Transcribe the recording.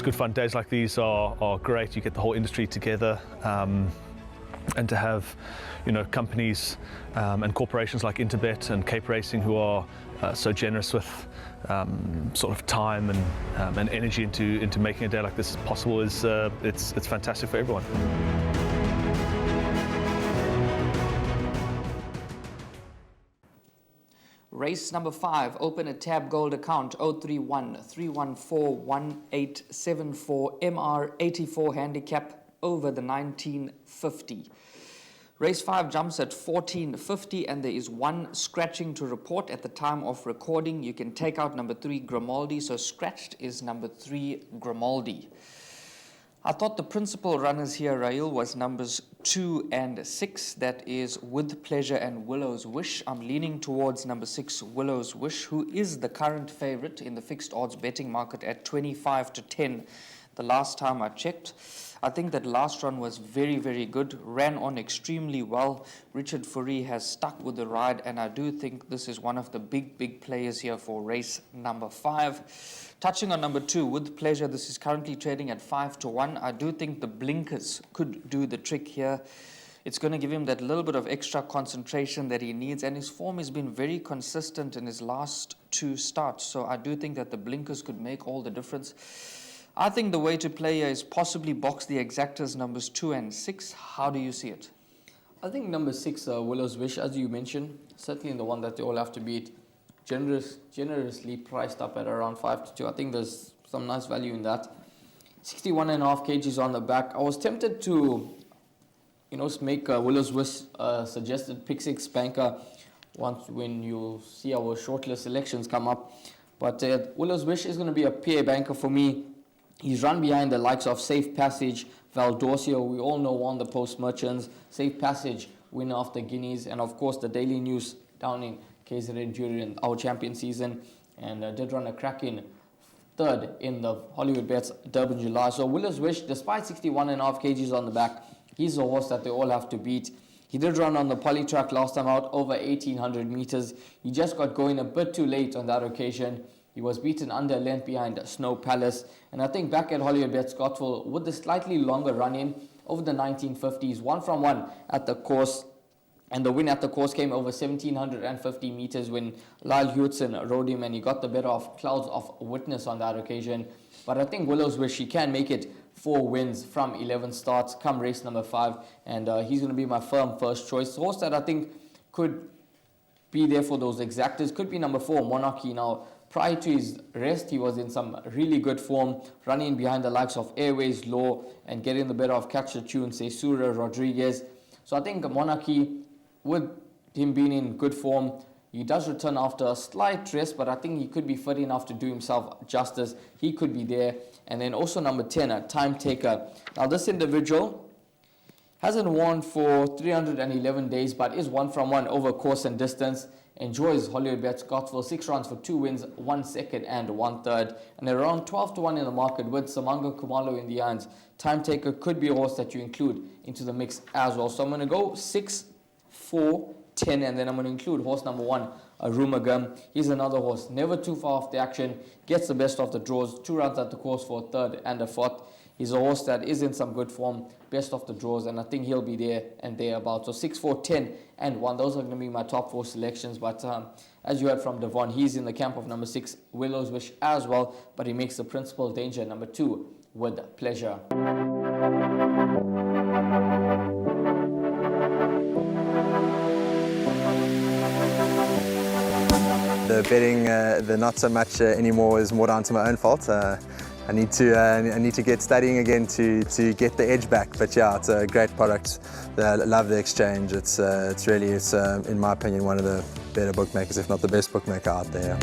it's good fun. Days like these are great. You get the whole industry together, and to have, companies and corporations like Interbet and Cape Racing who are so generous with sort of time and energy into making a day like this possible is it's fantastic for everyone. Race number 5, open a tab gold account 031 314 1874 MR84 handicap over the 1950. Race 5 jumps at 1450 and there is one scratching to report at the time of recording. You can take out number 3 Grimaldi, so scratched is number 3 Grimaldi. I thought the principal runners here, Rail, was numbers 2 and 6. That is With Pleasure and Willow's Wish. I'm leaning towards number 6, Willow's Wish, who is the current favorite in the fixed odds betting market at 25-10 the last time I checked. I think that last run was very, very good, ran on extremely well. Richard Fourie has stuck with the ride, and I do think this is one of the big players here for race number 5. Touching on number 2, With Pleasure, this is currently trading at 5-1. I do think the blinkers could do the trick here. It's going to give him that little bit of extra concentration that he needs, and his form has been very consistent in his last 2 starts. So I do think that the blinkers could make all the difference. I think the way to play here is possibly box the exactas numbers 2 and 6. How do you see it? I think number 6, Willow's Wish, as you mentioned, certainly the one that they all have to beat. Generously priced up at around 5-2. I think there's some nice value in that. 61.5 kgs on the back. I was tempted to, make Willow's Wish suggested pick 6 banker when you see our shortlist selections come up. But Willow's Wish is going to be a PA banker for me. He's run behind the likes of Safe Passage, Valdorcio, we all know won the Post Merchants, Safe Passage, winner of the Guineas, and of course the Daily News down in KZN during our champion season, and did run a cracking 3rd in the Hollywoodbets Durban July. So Willow's Wish, despite 61.5 kgs on the back, he's a horse that they all have to beat. He did run on the poly track last time out, over 1800 meters. He just got going a bit too late on that occasion. He was beaten under a length behind Snow Palace. And I think back at Hollywoodbets Scottsville, with the slightly longer run-in over the 1950s, 1-from-1 at the course. And the win at the course came over 1750 meters when Lyle Hewitson rode him, and he got the better of Clouds of Witness on that occasion. But I think Willow's Wish, he can make it 4 wins from 11 starts come race number 5. And he's going to be my firm first choice. The horse that I think could be there for those exactas could be number 4, Monarchy. Now, prior to his rest, he was in some really good form, running behind the likes of Airways, Law, and getting the better of Catch the Tune, Sesura, Rodriguez. So I think Monarchy, with him being in good form, he does return after a slight rest, but I think he could be fit enough to do himself justice. He could be there. And then also number 10, Time Taker. Now this individual hasn't won for 311 days, but is 1-from-1 over course and distance. Enjoys Hollywoodbets Scottsville, 6 runs for 2 wins, 1 second and 1 third. And they're around 12-1 in the market with Samanga Kumalo in the hands. Time Taker could be a horse that you include into the mix as well. So I'm going to go 6, 4, 10, and then I'm going to include horse number 1, Rumagum. He's another horse, never too far off the action, gets the best of the draws, 2 runs at the course for a 3rd and a 4th. He's a horse that is in some good form, best of the draws, and I think he'll be there and thereabouts. So 6, 4, 10, and 1. Those are going to be my top 4 selections. But as you heard from Devon, he's in the camp of number 6, Willow's Wish as well, but he makes the principal danger number 2, With Pleasure. The betting, the not so much anymore, is more down to my own fault. I need to get studying again to get the edge back. But yeah, it's a great product. I love the exchange. It's really, in my opinion, one of the better bookmakers, if not the best bookmaker out there.